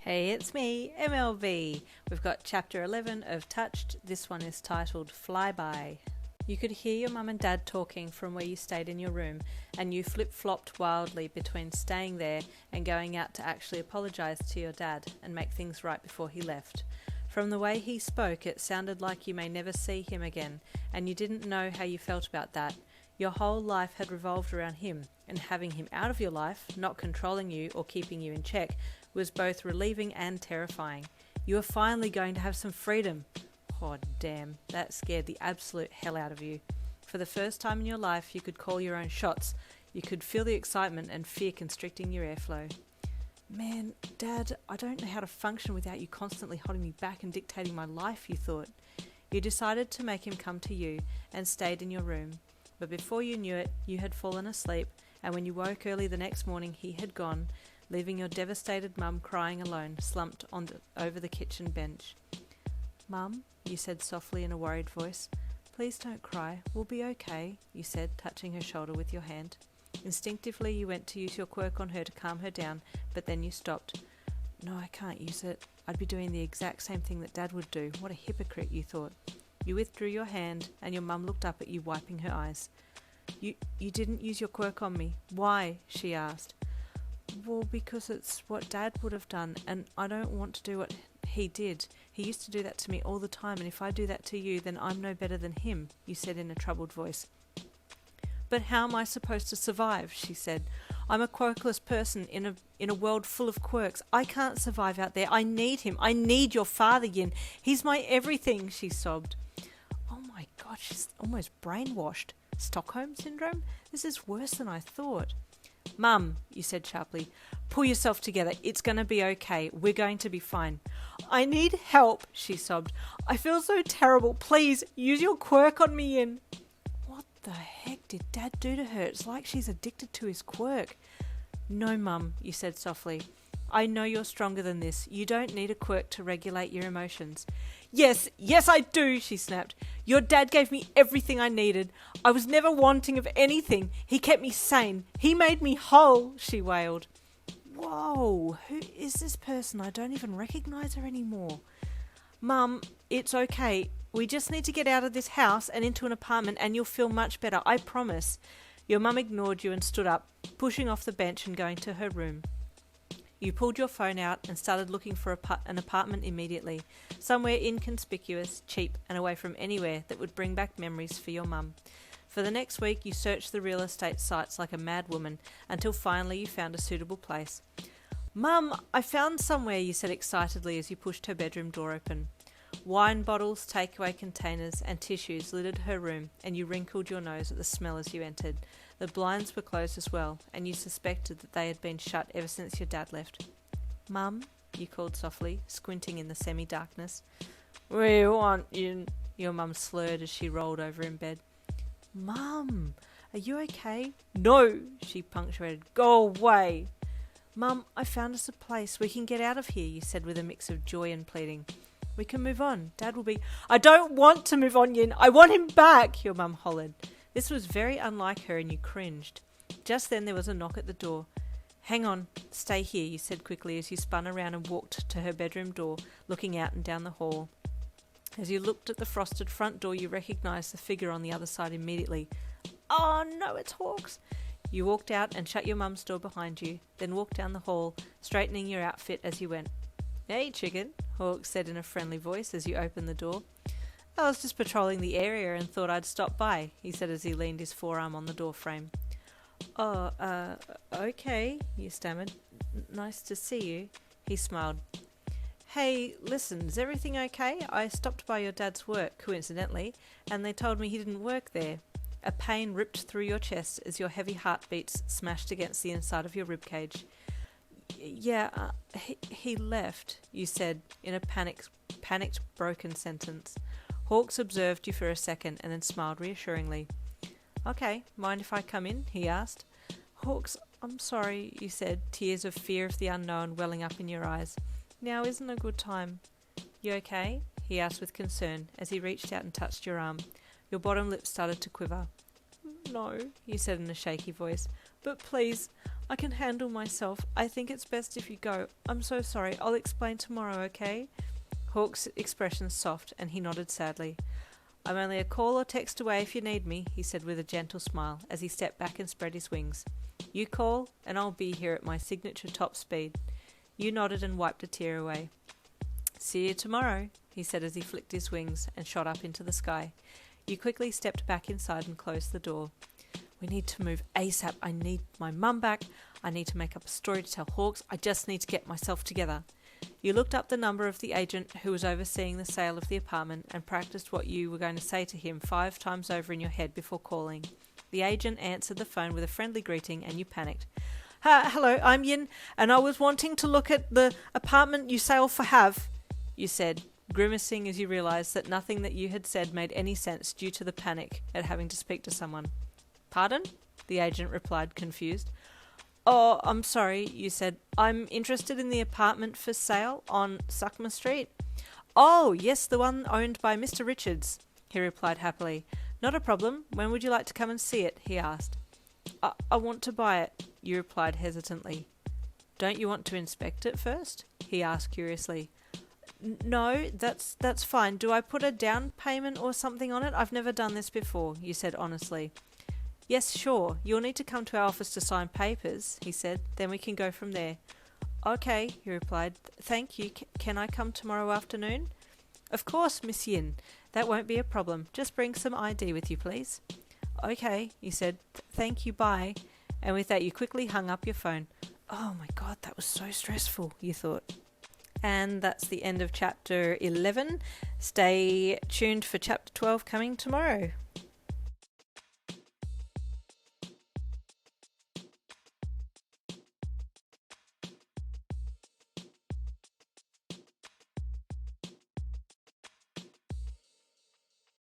Hey, it's me, MLV. We've got chapter 11 of Touched. This one is titled Flyby. You could hear your mum and dad talking from where you stayed in your room, and you flip-flopped wildly between staying there and going out to actually apologise to your dad and make things right before he left. From the way he spoke, it sounded like you may never see him again, and you didn't know how you felt about that. Your whole life had revolved around him, and having him out of your life, not controlling you or keeping you in check, was both relieving and terrifying. You were finally going to have some freedom. Oh damn, that scared the absolute hell out of you. For the first time in your life, you could call your own shots. You could feel the excitement and fear constricting your airflow. Man, Dad, I don't know how to function without you constantly holding me back and dictating my life, you thought. You decided to make him come to you and stayed in your room. But before you knew it, you had fallen asleep, and when you woke early the next morning, he had gone, leaving your devastated mum crying alone, slumped over the kitchen bench. "Mum," you said softly in a worried voice. "Please don't cry. We'll be okay," you said, touching her shoulder with your hand. Instinctively, you went to use your quirk on her to calm her down, but then you stopped. "No, I can't use it. I'd be doing the exact same thing that Dad would do. What a hypocrite," you thought. You withdrew your hand, and your mum looked up at you, wiping her eyes. You didn't use your quirk on me. Why?" she asked. "Well, because it's what Dad would have done, and I don't want to do what he did. He used to do that to me all the time, and if I do that to you, then I'm no better than him," you said in a troubled voice. "But how am I supposed to survive?" she said. "I'm a quirkless person in a world full of quirks. I can't survive out there. I need him. I need your father, Yin. He's my everything," she sobbed. Oh my God, she's almost brainwashed. Stockholm Syndrome? This is worse than I thought. "Mum," you said sharply, "pull yourself together. It's going to be okay. We're going to be fine." "I need help," she sobbed. "I feel so terrible. Please, use your quirk on me, Yin." What the heck did Dad do to her? It's like she's addicted to his quirk. "No, Mum," you said softly. "I know you're stronger than this. You don't need a quirk to regulate your emotions." Yes, I do," she snapped. "Your dad gave me everything I needed. I was never wanting of anything. He kept me sane. He made me whole," she wailed. Whoa, who is this person? I don't even recognise her anymore. "Mum, it's okay. We just need to get out of this house and into an apartment and you'll feel much better, I promise." Your mum ignored you and stood up, pushing off the bench and going to her room. You pulled your phone out and started looking for an apartment immediately, somewhere inconspicuous, cheap, and away from anywhere that would bring back memories for your mum. For the next week, you searched the real estate sites like a mad woman, until finally you found a suitable place. "Mum, I found somewhere," you said excitedly as you pushed her bedroom door open. Wine bottles, takeaway containers, and tissues littered her room, and you wrinkled your nose at the smell as you entered. The blinds were closed as well, and you suspected that they had been shut ever since your dad left. "Mum," you called softly, squinting in the semi-darkness. "We want you," your mum slurred as she rolled over in bed. "Mum, are you okay?" "No," she punctuated. "Go away." "Mum, I found us a place. We can get out of here," you said with a mix of joy and pleading. "We can move on. Dad will be—" "I don't want to move on, Yin. I want him back," your mum hollered. This was very unlike her and you cringed. Just then there was a knock at the door. "Hang on, stay here," you said quickly as you spun around and walked to her bedroom door, looking out and down the hall. As you looked at the frosted front door, you recognised the figure on the other side immediately. "Oh no, it's Hawks." You walked out and shut your mum's door behind you, then walked down the hall, straightening your outfit as you went. "Hey, chicken," Hawks said in a friendly voice as you opened the door. "I was just patrolling the area and thought I'd stop by," he said as he leaned his forearm on the door frame. "Oh, okay," you stammered. "Nice to see you." He smiled. "Hey, listen, is everything okay? I stopped by your dad's work, coincidentally, and they told me he didn't work there." A pain ripped through your chest as your heavy heartbeats smashed against the inside of your ribcage. "Yeah, he left," you said in a panicked, broken sentence. Hawks observed you for a second and then smiled reassuringly. "Okay, mind if I come in?" he asked. "Hawks, I'm sorry," you said, tears of fear of the unknown welling up in your eyes. "Now isn't a good time." "You okay?" he asked with concern as he reached out and touched your arm. Your bottom lip started to quiver. "No," you said in a shaky voice, "but please, I can handle myself. I think it's best if you go. I'm so sorry. I'll explain tomorrow, okay? Hawk's expression soft, and he nodded sadly. I'm only a call or text away if you need me, he said with a gentle smile as he stepped back and spread his wings. You call, and I'll be here at my signature top speed. You nodded and wiped a tear away. See you tomorrow, he said as he flicked his wings and shot up into the sky. You quickly stepped back inside and closed the door. We need to move ASAP. I need my mum back. I need to make up a story to tell Hawks. I just need to get myself together. You looked up the number of the agent who was overseeing the sale of the apartment and practiced what you were going to say to him 5 times over in your head before calling. The agent answered the phone with a friendly greeting and you panicked. Hello, I'm Yin, and I was wanting to look at the apartment you sale for have, you said, grimacing as you realised that nothing that you had said made any sense due to the panic at having to speak to someone. Pardon? The agent replied, confused. Oh, I'm sorry, you said. I'm interested in the apartment for sale on Suckma Street. Oh, yes, the one owned by Mr. Richards, he replied happily. Not a problem. When would you like to come and see it? He asked. I want to buy it, you replied hesitantly. Don't you want to inspect it first? He asked curiously. No, that's fine. Do I put a down payment or something on it? I've never done this before, you said honestly. Yes, sure. You'll need to come to our office to sign papers, he said. Then we can go from there. Okay, he replied. Thank you. Can I come tomorrow afternoon? Of course, Miss Yin. That won't be a problem. Just bring some ID with you, please. Okay, he said. Thank you, bye. And with that, you quickly hung up your phone. Oh my God, that was so stressful, you thought. And that's the end of chapter 11. Stay tuned for chapter 12 coming tomorrow.